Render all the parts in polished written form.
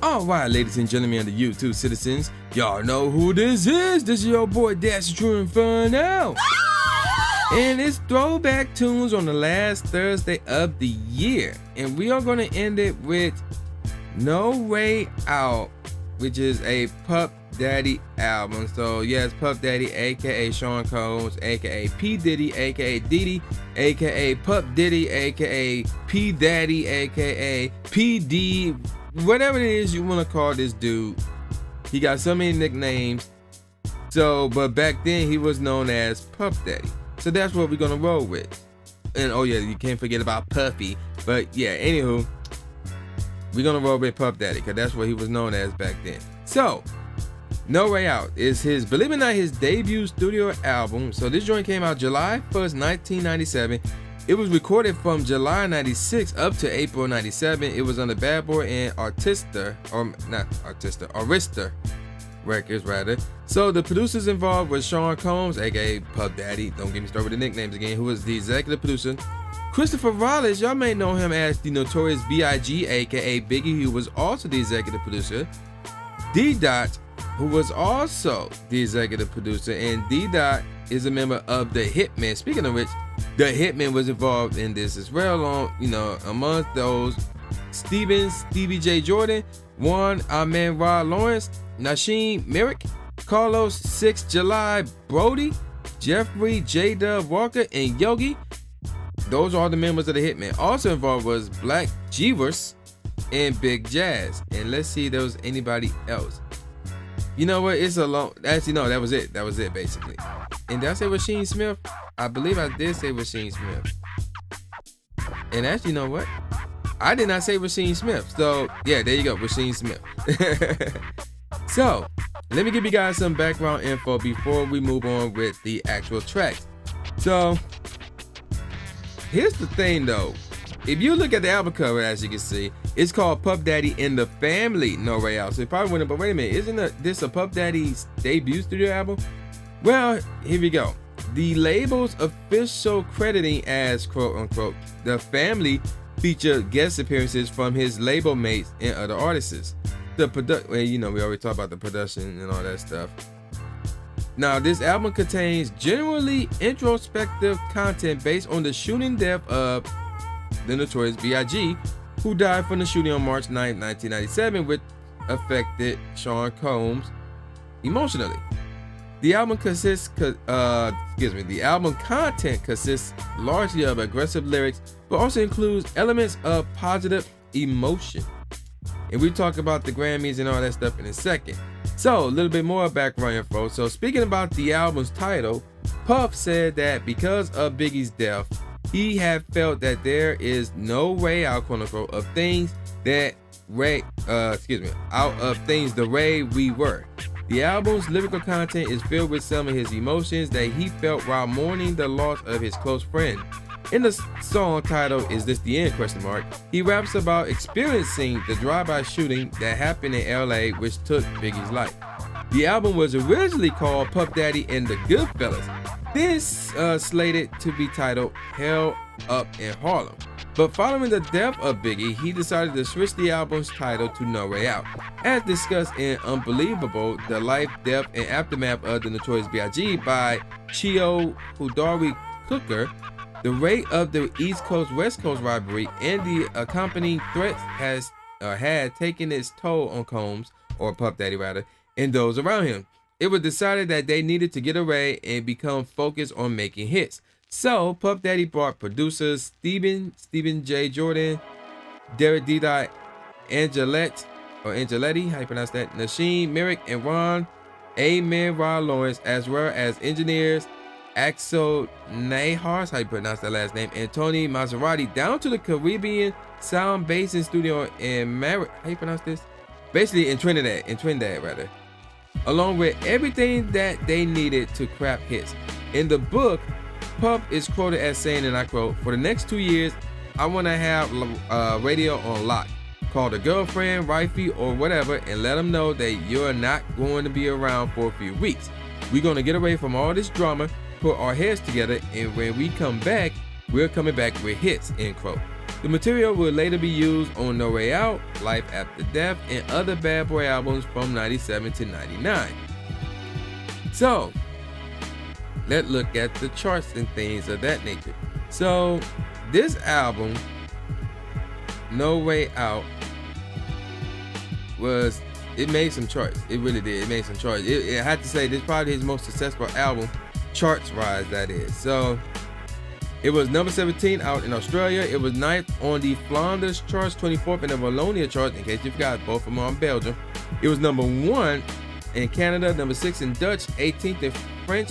All right, ladies and gentlemen of the YouTube citizens, y'all know who this is. This is your boy, That's True Inferno. And it's Throwback Tunes on the last Thursday of the year. And we are going to end it with No Way Out, which is a Puff Daddy album. So yes, Puff Daddy, aka Sean Combs, aka P Diddy, aka Diddy, aka Puff Diddy, aka P Daddy, aka PD, whatever it is you want to call this dude. He got so many nicknames. So, but back then he was known as Puff Daddy. So that's what we're gonna roll with. And oh yeah, you can't forget about Puffy. But yeah, anywho, we're gonna roll with Puff Daddy because that's what he was known as back then. So, No Way Out is his, believe it or not, his debut studio album. So this joint came out July 1st, 1997. It was recorded from July 96 up to April 97. It was on the Bad Boy and Arista Records rather. So the producers involved was Sean Combs, aka Puff Daddy, don't get me started with the nicknames again, who was the executive producer. Christopher Wallace, y'all may know him as the notorious B.I.G, aka Biggie, who was also the executive producer. D-Dot, who was also the executive producer, and D-Dot is a member of the Hitmen. Speaking of which, the Hitmen was involved in this as well. Amongst those, Stevie J. Jordan, Juan Amen Ra Lawrence, Nasheem Merrick, Carlos 6 July Brody, Jeffrey J. Dub Walker, and Yogi. Those are all the members of the Hitmen. Also involved was Black Jeevers and Big Jazz. And let's see if there was anybody else. You know what? It's a long. Actually, no, that was it. That was it, basically. And did I say Rasheem Smith? I believe I did say Rasheem Smith. And actually, you know what? I did not say Rasheem Smith. So, yeah, there you go. Rasheem Smith. So, let me give you guys some background info before we move on with the actual tracks. So, here's the thing, though. If you look at the album cover, as you can see, it's called Puff Daddy and the Family No Way Out. So you probably wondering, but wait a minute, isn't this a Puff Daddy's debut studio album? Well, here we go. The label's official crediting as quote unquote the Family featured guest appearances from his label mates and other artists. The we already talked about the production and all that stuff. Now, this album contains generally introspective content based on the shooting death of the notorious B.I.G, who died from the shooting on March 9, 1997, which affected Sean Combs emotionally. The album content consists largely of aggressive lyrics, but also includes elements of positive emotion. And we talk about the Grammys and all that stuff in a second. So, a little bit more background info. So, speaking about the album's title, Puff said that because of Biggie's death, he had felt that there is no way out, quote unquote, of things that out of things the way we were. The album's lyrical content is filled with some of his emotions that he felt while mourning the loss of his close friend. In the song titled "Is This the End?" he raps about experiencing the drive-by shooting that happened in LA, which took Biggie's life. The album was originally called Puff Daddy and the Goodfellas. This slated to be titled Hell Up in Harlem. But following the death of Biggie, he decided to switch the album's title to No Way Out. As discussed in Unbelievable, the life, death, and aftermath of the notorious B.I.G. by Chio Hudari Cooker, the rate of the East Coast-West Coast rivalry and the accompanying threats had taken its toll on Combs, or Puff Daddy rather, and those around him. It was decided that they needed to get away and become focused on making hits. So, Puff Daddy brought producers Stephen J. Jordan, Derek D. Angeletti, how you pronounce that, Nasheem Merrick, and Ron Amen Ra Lawrence, as well as engineers Axel Nahars, how you pronounce that last name, and Tony Maserati, down to the Caribbean Sound Basin Studio in how you pronounce this? Basically in Trinidad rather. Along with everything that they needed to craft hits. In the book, Puff is quoted as saying, and I quote, "For the next 2 years, I want to have radio on lock. Call a girlfriend, wifey, or whatever, and let them know that you're not going to be around for a few weeks. We're going to get away from all this drama, put our heads together, and when we come back, we're coming back with hits," end quote. The material would later be used on No Way Out, Life After Death, and other Bad Boy albums from 97 to 99. So, let's look at the charts and things of that nature. So, this album, No Way Out, it made some charts. It really did. It made some charts. I had to say, this is probably his most successful album, charts-wise, that is. So, it was number 17 out in Australia. It was 9th on the Flanders charts, 24th in the Wallonia charts, in case you forgot, both of them are in Belgium. It was number 1 in Canada, number 6 in Dutch, 18th in French,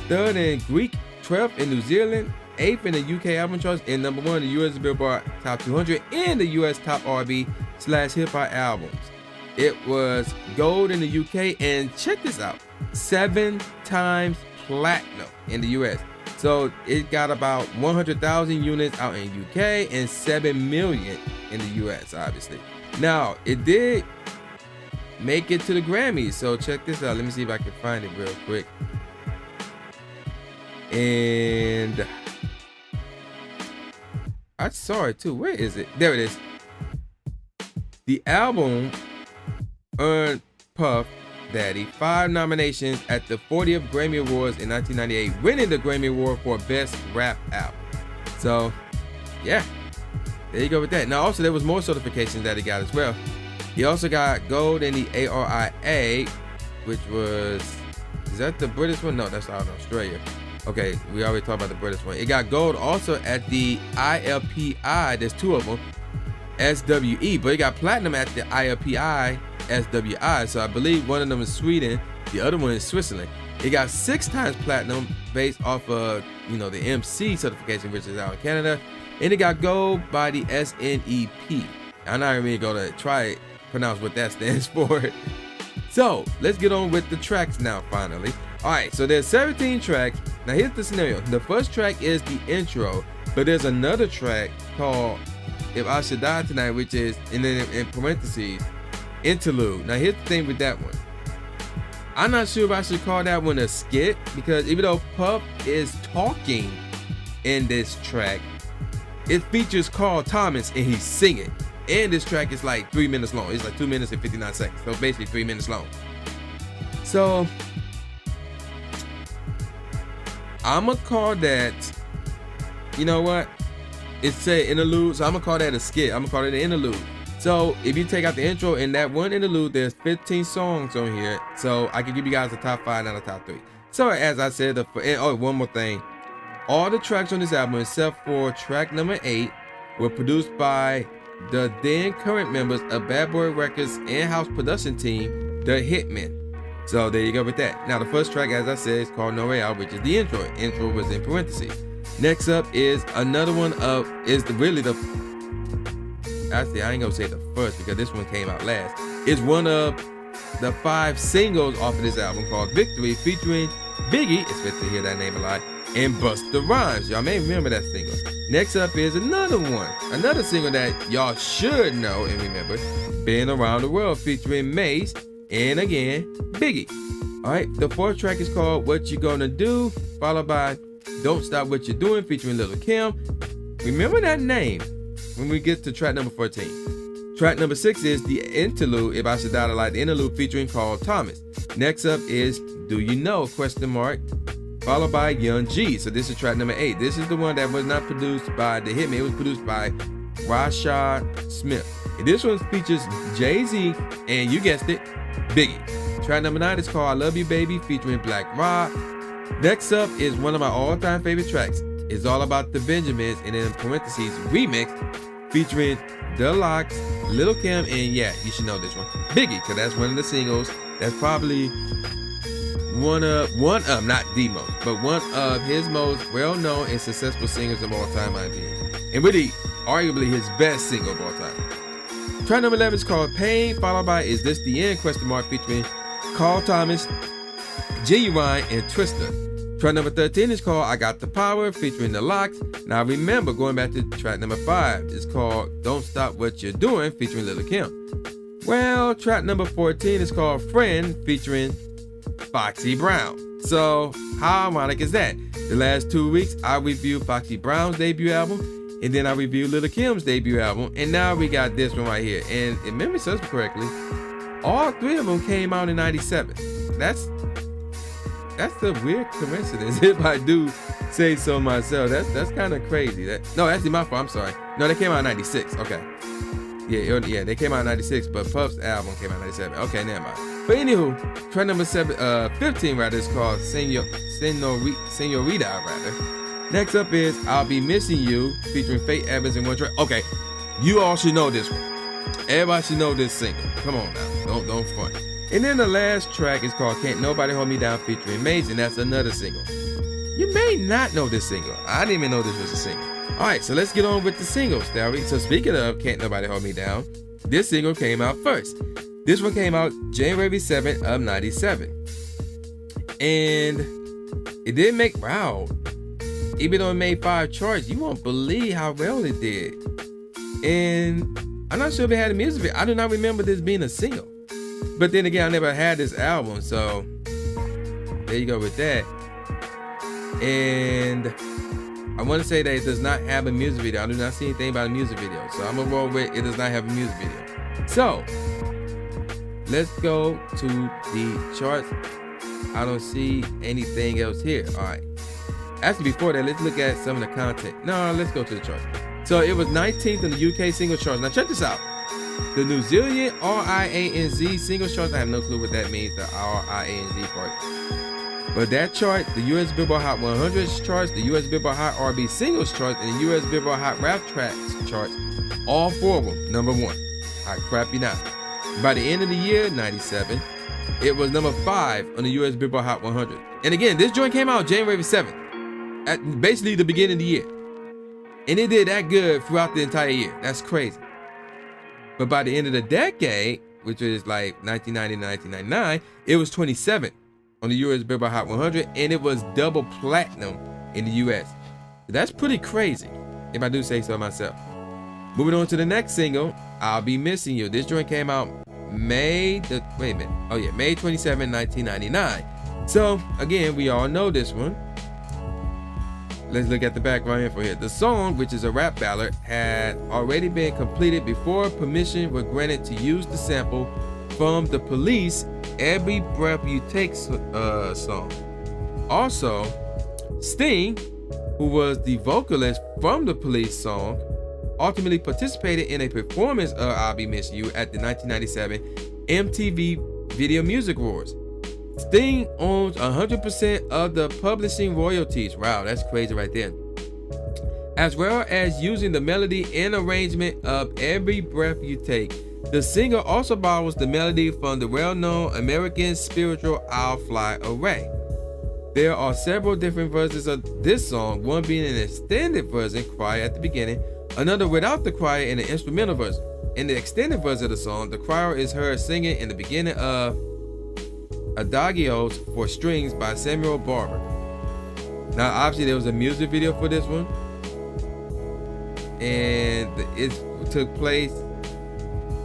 3rd in Greek, 12th in New Zealand, 8th in the UK album charts, and number 1 in the US Billboard Top 200 and the US Top R&B/hip hop albums. It was gold in the UK, and check this out, 7 times platinum in the US. So it got about 100,000 units out in UK and 7 million in the US, obviously. Now, it did make it to the Grammys. So check this out. Let me see if I can find it real quick. And I saw it too. Where is it? There it is. The album earned Puff Daddy 5 nominations at the 40th Grammy Awards in 1998, winning the Grammy Award for Best Rap Album. So, yeah, there you go with that. Now, also, there was more certifications that he got as well. He also got gold in the ARIA, which was, is that the British one? No, that's out in Australia. Okay, we already talked about the British one. It got gold also at the ILPI, there's 2 of them, SWE, but it got platinum at the ILPI SWI, so I believe one of them is Sweden, the other one is Switzerland. It got 6 times platinum based off of, the MC certification, which is out in Canada, and it got gold by the SNEP. I'm not even gonna try to pronounce what that stands for. So let's get on with the tracks now, finally. All right, so there's 17 tracks. Now here's the scenario. The first track is the intro, but there's another track called If I Should Die Tonight, which is, and then in parentheses, interlude. Now here's the thing with that one. I'm not sure if I should call that one a skit, because even though Puff is talking in this track, it features Carl Thomas and he's singing. And this track is like 3 minutes long. It's like 2 minutes and 59 seconds. So basically 3 minutes long. So I'ma call that, you know what? It's an interlude, so I'm gonna call that a skit. I'm gonna call it an interlude. So if you take out the intro and that one interlude, there's 15 songs on here. So I can give you guys the top 5, not the top 3. So as I said, one more thing. All the tracks on this album, except for track number 8, were produced by the then current members of Bad Boy Records in-house production team, The Hitmen. So there you go with that. Now the first track, as I said, is called No Way Out, which is the intro. Intro was in parentheses. Next up is another one of, actually, I ain't gonna say the first because this one came out last. It's one of the 5 singles off of this album called Victory, featuring Biggie, expect to hear that name a lot, and Busta Rhymes. Y'all may remember that single. Next up is another single that y'all should know and remember, Been Around the World, featuring Mace, and again, Biggie. All right, the 4th track is called What You Gonna Do, followed by Don't Stop What You're Doing, featuring Lil Kim. Remember that name when we get to track number 14. Track number 6 is the interlude, If I Should Die Tonight, the interlude featuring Carl Thomas. Next up is Do You Know, ? Followed by Young G. So this is track number 8. This is the one that was not produced by The Hitman. It was produced by Rashad Smith. And this one features Jay-Z and, you guessed it, Biggie. Track number 9 is called I Love You Baby, featuring Black Rob. Next up is one of my all-time favorite tracks. It's All About the Benjamins, and in parentheses, remix, featuring The Lox, Lil Kim, and yeah, you should know this one, Biggie, because that's one of the singles. That's probably one of, not the most, but one of his most well-known and successful singers of all time, I believe. And really, arguably his best single of all time. Track number 11 is called Pain, followed by Is This the End, ? Featuring Carl Thomas, Genuine, and Twista. Track number 13 is called I Got the Power, featuring The Lox. Now remember, going back to track number 5, it's called Don't Stop What You're Doing, featuring Lil Kim. Well, track number 14 is called Friend, featuring Foxy Brown. So how ironic is that? The last 2 weeks, I reviewed Foxy Brown's debut album, And then I reviewed Lil Kim's debut album, and now we got this one right here. And if memory serves me correctly, all three of them came out in 97. That's a weird coincidence, if I do say so myself. That's kind of crazy. No, actually my fault. I'm sorry. No, they came out in 96. Okay. Yeah, they came out in 96, but Puff's album came out in 97. Okay, never mind. But anywho, track number 15 rather is called Senorita rather. Next up is I'll Be Missing You featuring Faith Evans and One Track. Okay, you all should know this one. Everybody should know this single. Come on now, don't front. And then the last track is called Can't Nobody Hold Me Down featuring Maze, and that's another single. You may not know this single. I didn't even know this was a single. All right, so let's get on with the singles, Darry. So speaking of Can't Nobody Hold Me Down, this single came out first. This one came out January 7th of 97. And it did make, wow. Even though it made 5 charts, you won't believe how well it did. And I'm not sure if it had a music video. I do not remember this being a single. But then again, I never had this album, so there you go with that. And I want to say that it does not have a music video. I do not see anything about a music video. So I'm going to roll with it does not have a music video. So let's go to the charts. I don't see anything else here. All right. Actually, before that, let's look at some of the content. No, let's go to the charts. So it was 19th in the UK single charts. Now check this out. The New Zealand RIANZ singles charts. I have no clue what that means, the RIANZ part. But that chart, the US Billboard Hot 100 charts, the US Billboard Hot R&B singles charts, and the US Billboard Hot Rap Tracks charts, all 4 of them, #1. I crap you not. By the end of the year, 97, it was #5 on the US Billboard Hot 100. And again, this joint came out January 7th, at basically the beginning of the year. And it did that good throughout the entire year. That's crazy. But by the end of the decade, which is like 1990 to 1999, it was 27th on the US Billboard Hot 100, and it was double platinum in the US. That's pretty crazy, if I do say so myself. Moving on to the next single, I'll Be Missing You. This joint came out May 27, 1999. So again, we all know this one. Let's look at the background info here. The song, which is a rap ballad, had already been completed before permission was granted to use the sample from the Police Every Breath You Take song. Also, Sting, who was the vocalist from the Police song, ultimately participated in a performance of I'll Be Missing You at the 1997 MTV Video Music Awards. Sting owns 100% of the publishing royalties. Wow, that's crazy right there. As well as using the melody and arrangement of Every Breath You Take. The singer also borrows the melody from the well-known American spiritual I'll Fly Away. There are several different versions of this song, one being an extended version, choir at the beginning, another without the choir and an instrumental version. In the extended version of the song, the choir is heard singing in the beginning of Adagios for Strings by Samuel Barber. Now, obviously, there was a music video for this one, and it took place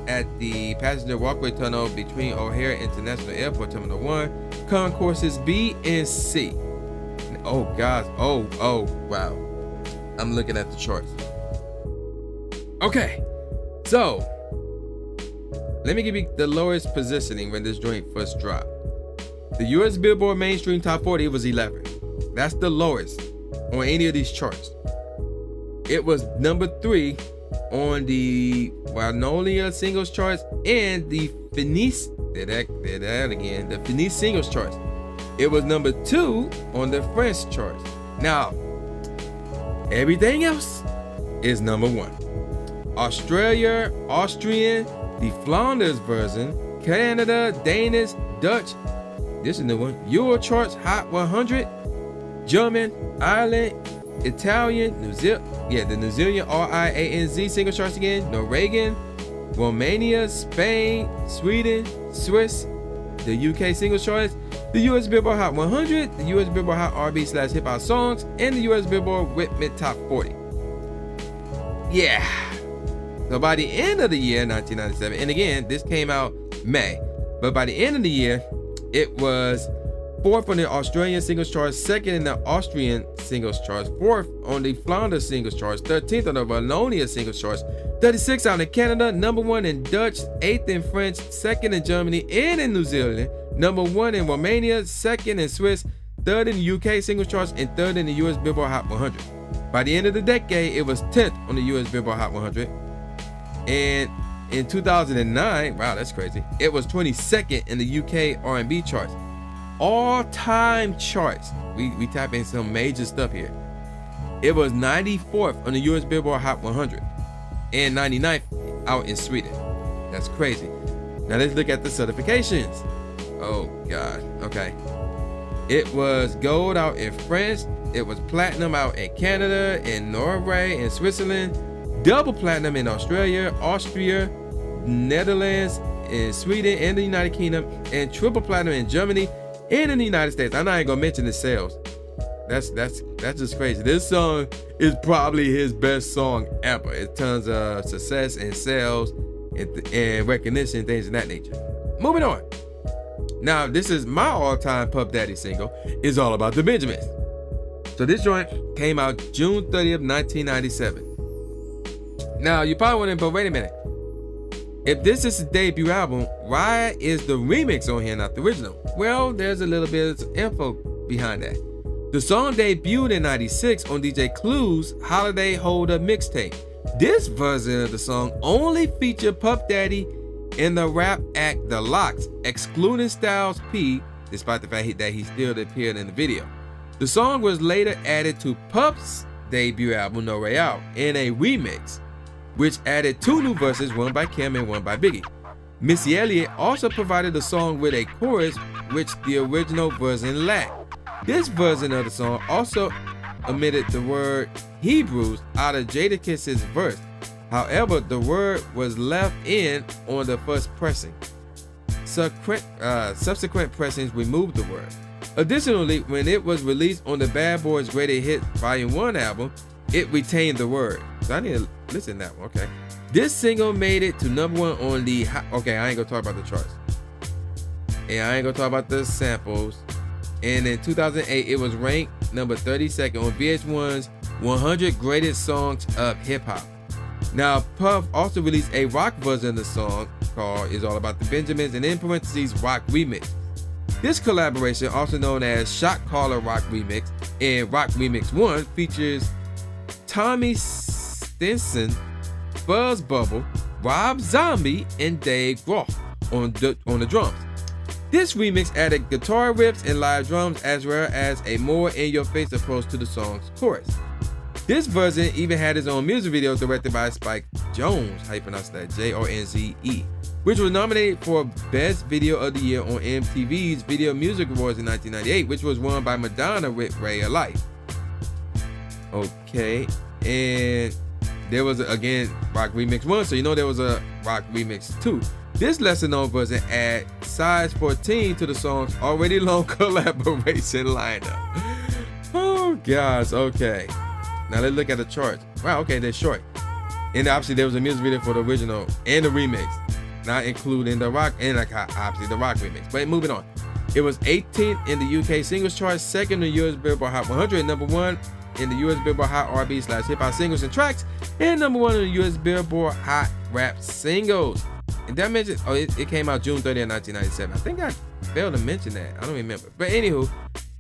at the passenger walkway tunnel between O'Hare International Airport Terminal 1, concourses B and C. Oh, gosh. Oh, wow. I'm looking at the charts. Okay, so let me give you the lowest positioning when this joint first dropped. The US Billboard Mainstream Top 40 was 11. That's the lowest on any of these charts. It was #3 on the Wanolia singles charts and the Finesse, the Finesse singles charts. It was #2 on the French charts. Now, everything else is #1. Australia, Austrian, the Flanders version, Canada, Danish, Dutch, this is the one, Euro charts Hot 100, German, Ireland, Italian, New Zealand, the New Zealand RIANZ single charts again, Norwegian, Romania, Spain, Sweden, Swiss, the UK single charts, the US Billboard Hot 100, the US Billboard Hot R&B/Hip Hop Songs, and the US Billboard Whitman Top 40. Yeah. So by the end of the year, 1997, and again, this came out May, but by the end of the year, it was 4th on the Australian singles charts, 2nd in the Austrian singles charts, 4th on the Flanders singles charts, 13th on the Wallonia singles charts, 36th out in Canada, number 1 in Dutch, 8th in French, 2nd in Germany and in New Zealand, number 1 in Romania, 2nd in Swiss, 3rd in the UK singles charts, and 3rd in the US Billboard Hot 100. By the end of the decade, it was 10th on the US Billboard Hot 100. And in 2009, wow, that's crazy, it was 22nd in the UK R&B charts. All-time charts. We tap in some major stuff here. It was 94th on the US Billboard Hot 100 and 99th out in Sweden. That's crazy. Now let's look at the certifications. Oh God. Okay. It was gold out in France. It was platinum out in Canada, in Norway, in Switzerland, double platinum in Australia, Austria, Netherlands, in Sweden, and the United Kingdom, and triple platinum in Germany and in the United States. I'm not even gonna mention the sales. That's just crazy. This song is probably his best song ever. It's tons of success and sales and recognition, things of that nature. Moving on. Now, this is my all-time Puff Daddy single. It's All About the Benjamins. So this joint came out June 30th, 1997. Now, you probably wondering, but wait a minute. If this is his debut album, why is the remix on here not the original? Well, there's a little bit of info behind that. The song debuted in 96 on DJ Clue's Holiday Hold Up mixtape. This version of the song only featured Puff Daddy and the rap act The Lox, excluding Styles P, despite the fact that he still appeared in the video. The song was later added to Puff's debut album No Way Out in a remix, which added 2 new verses, one by Kim and one by Biggie. Missy Elliott also provided the song with a chorus, which the original version lacked. This version of the song also omitted the word Hebrews out of Jadakiss's verse. However, the word was left in on the first pressing. Subsequent pressings removed the word. Additionally, when it was released on the Bad Boys Greatest Hits Volume 1 album, it retained the word. So I need to listen to that one, okay? This single made it to number 1 on the... Okay, I ain't gonna talk about the charts. And I ain't gonna talk about the samples. And in 2008, it was ranked number 32nd on VH1's 100 Greatest Songs of Hip Hop. Now, Puff also released a rock version of the song called It's All About the Benjamins, and in parentheses, Rock Remix. This collaboration, also known as Shot Caller Rock Remix and Rock Remix 1, features Tommy Stinson, Buzz Bubble, Rob Zombie, and Dave Grohl on the drums. This remix added guitar riffs and live drums, as well as a more in-your-face approach to the song's chorus. This version even had its own music video directed by Spike Jonze, how you pronounce that, J-O-N-Z-E, which was nominated for Best Video of the Year on MTV's Video Music Awards in 1998, which was won by Madonna with Ray of Life. Okay, and there was, again, Rock Remix 1, so you know there was a Rock Remix 2. This lesser-known version adds size 14 to the song's already long collaboration lineup. Oh, gosh, okay. Now let's look at the charts. Wow, okay, they're short. And obviously there was a music video for the original and the remix, not including the rock and obviously the rock remix. But moving on. It was 18th in the UK singles chart, 2nd in the US Billboard Hot 100, number 1 in the US Billboard Hot R&B/Hip Hop Singles and Tracks, and number 1 in the US Billboard Hot Rap Singles. And that mentioned, it came out June 30th, 1997. I think I failed to mention that. I don't remember. But anywho,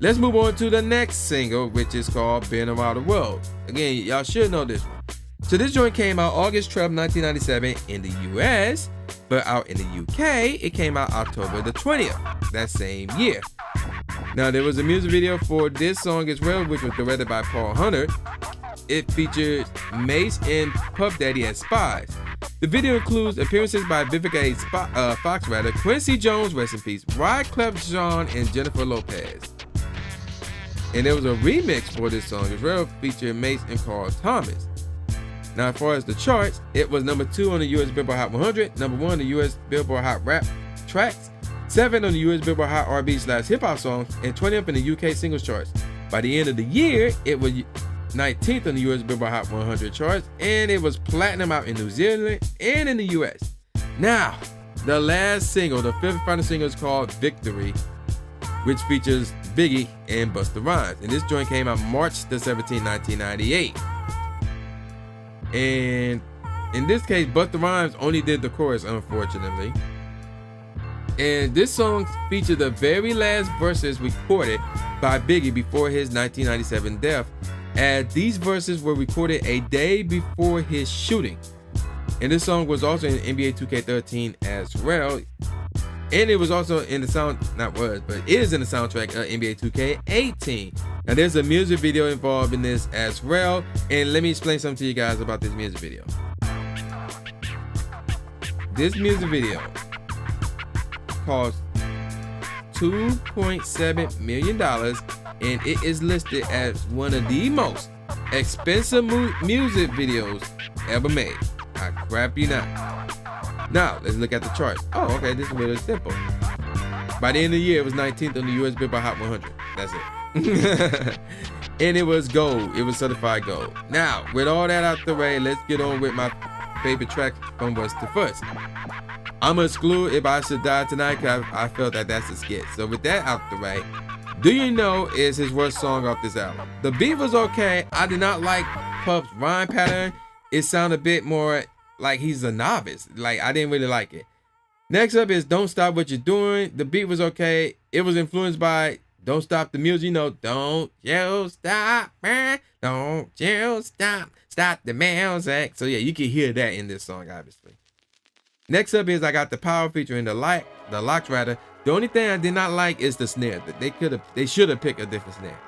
let's move on to the next single, which is called Been Around the World. Again, y'all should know this one. So this joint came out August 12th, 1997 in the US, but out in the UK, it came out October the 20th, that same year. Now, there was a music video for this song as well, which was directed by Paul Hunter. It features Mace and Puff Daddy as spies. The video includes appearances by Vivica Fox, Quincy Jones, rest in peace, Wyclef Jean, and Jennifer Lopez. And there was a remix for this song as well, featuring Mace and Carl Thomas. Now, as far as the charts, it was number 2 on the US Billboard Hot 100, number 1 on the US Billboard Hot Rap Tracks, 7 on the US Billboard Hot R&B/Hip Hop Songs, and 20th in the UK singles charts. By the end of the year, it was 19th on the US Billboard Hot 100 charts, and it was platinum out in New Zealand and in the US. Now, the last single, the 5th and final single, is called Victory. which features Biggie and Busta Rhymes. And this joint came out March the 17th, 1998. And in this case, Busta Rhymes only did the chorus, unfortunately. And this song featured the very last verses recorded by Biggie before his 1997 death, as these verses were recorded a day before his shooting. And this song was also in NBA 2K13 as well. And it was also in the is in the soundtrack of NBA 2K18. Now there's a music video involved in this as well. And let me explain something to you guys about this music video. This music video cost $2.7 million, and it is listed as one of the most expensive music videos ever made. I crap you not. Now, let's look at the chart. Oh, okay, this is really simple. By the end of the year, it was 19th on the US Billboard Hot 100. That's it. And it was gold. It was certified gold. Now, with all that out the way, let's get on with my favorite track from Worst to First. I'm gonna exclude If I Should Die Tonight because I felt that that's a skit. So with that out the way, Do You Know is his worst song off this album. The beat was okay. I did not like Puff's rhyme pattern. It sounded a bit more like he's a novice. Like, I didn't really like it. Next up is Don't Stop What You're Doing. The beat was okay. It was influenced by Don't Stop the Music. You know, don't you stop, man. Don't you stop. Stop the music. So yeah, you can hear that in this song, obviously. Next up is I Got the Power featuring the Locks rather. The only thing I did not like is the snare. They should have picked a different snare.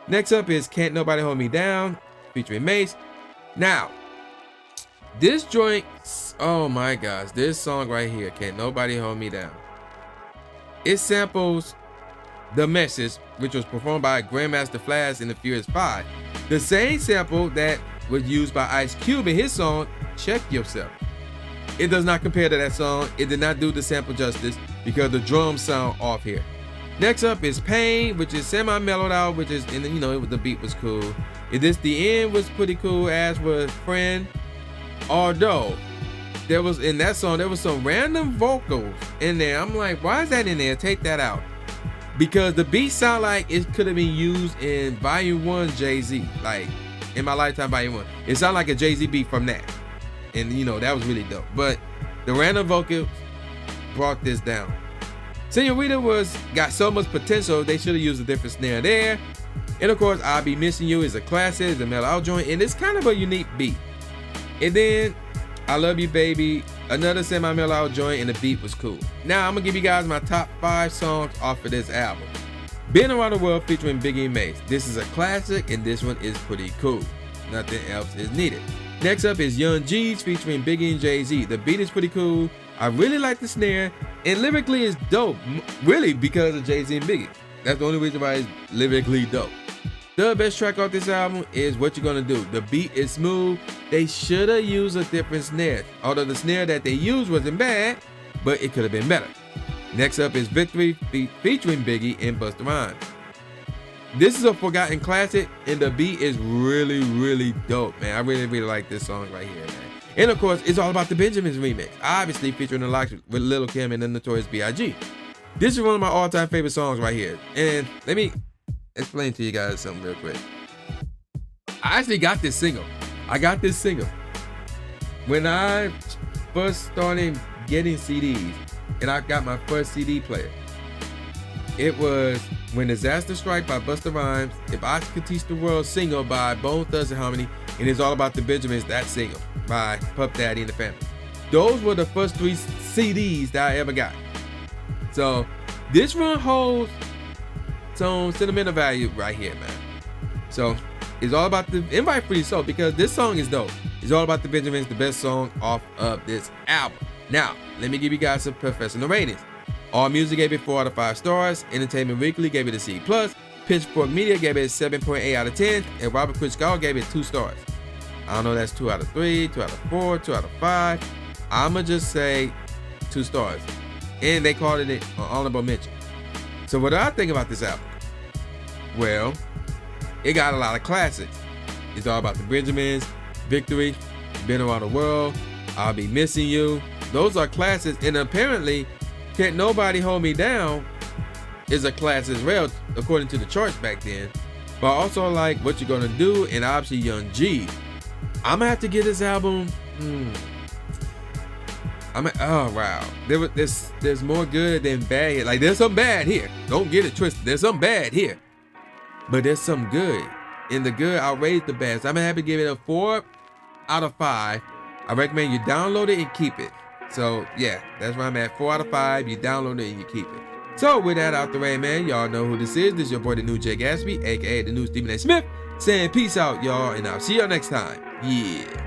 Next up is Can't Nobody Hold Me Down featuring Mace. Now, this joint, oh my gosh, this song right here, Can't Nobody Hold Me Down. It samples The Message, which was performed by Grandmaster Flash in the Furious 5. The same sample that was used by Ice Cube in his song, Check Yourself. It does not compare to that song. It did not do the sample justice because the drums sound off here. Next up is Pain, which is semi-mellowed out, which is, and you know, the beat was cool. The end was pretty cool, as was Friend. Although there was in that song, there was some random vocals in there. I'm like, why is that in there? Take that out. Because the beat sound like it could have been used in Volume 1 Jay-Z, like In My Lifetime Volume 1. It sounded like a Jay-Z beat from that. And you know, that was really dope. But the random vocals brought this down. Senorita got so much potential, they should have used a different snare there. And of course, I'll Be Missing You is a classic, it's a mellow out joint, and it's kind of a unique beat. And then I Love You Baby, another semi-mellow out joint, and the beat was cool. Now I'm gonna give you guys my top 5 songs off of this album. Been Around the World featuring Biggie and Mace. This is a classic, and this one is pretty cool. Nothing else is needed. Next up is Young G's featuring Biggie and Jay-Z. The beat is pretty cool. I really like the snare, and lyrically it's dope, really because of Jay-Z and Biggie. That's the only reason why it's lyrically dope. The best track off this album is What You Gonna Do. The beat is smooth. They should have used a different snare. Although the snare that they used wasn't bad, but it could have been better. Next up is Victory featuring Biggie and Busta Rhymes. This is a forgotten classic, and the beat is really, really dope, man. I really, really like this song right here, man. And of course, it's all about the Benjamins remix, obviously featuring the Locks with Lil Kim and the Notorious B.I.G. This is one of my all-time favorite songs right here. And let me explain to you guys something real quick. I actually got this single. When I first started getting CDs, and I got my first CD player. It was When Disaster Strike by Busta Rhymes, If I Could Teach the World single by Bone Thugs-n-Harmony, and It's All About the Benjamins, that single by Puff Daddy and the Family. Those were the first 3 CDs that I ever got. So this one holds some sentimental value right here, man. So it's all about the invite free so because this song is dope. It's All About the Benjamins, the best song off of this album. Now, let me give you guys some professional ratings. All Music gave it 4 out of 5 stars. Entertainment Weekly gave it a C+. Pitchfork Media gave it a 7.8 out of 10. And Robert Christgau gave it 2 stars. I don't know, that's 2 out of 3, 2 out of 4, 2 out of 5. I'ma just say 2 stars. And they called it an honorable mention. So what do I think about this album? Well, it got a lot of classics. It's All About the Benjamins, Victory, Been Around the World, I'll Be Missing You. Those are classics, and apparently Can't Nobody Hold Me Down is a class as well, according to the charts back then. But I also like What You Gonna Do and obviously Young G. I'm gonna have to get this album. Oh wow, there's more good than bad here. Like there's some bad here. Don't get it twisted. There's some bad here, but there's some good. In the good, I'll rate the bad. So I'm gonna have to give it a 4 out of 5. I recommend you download it and keep it. So yeah, that's where I'm at. 4 out of 5. You download it and you keep it. So with that out the way, man, y'all know who this is. This is your boy, the new Jay Gatsby, aka the new Stephen A. Smith, saying peace out, y'all, and I'll see y'all next time. Yeah.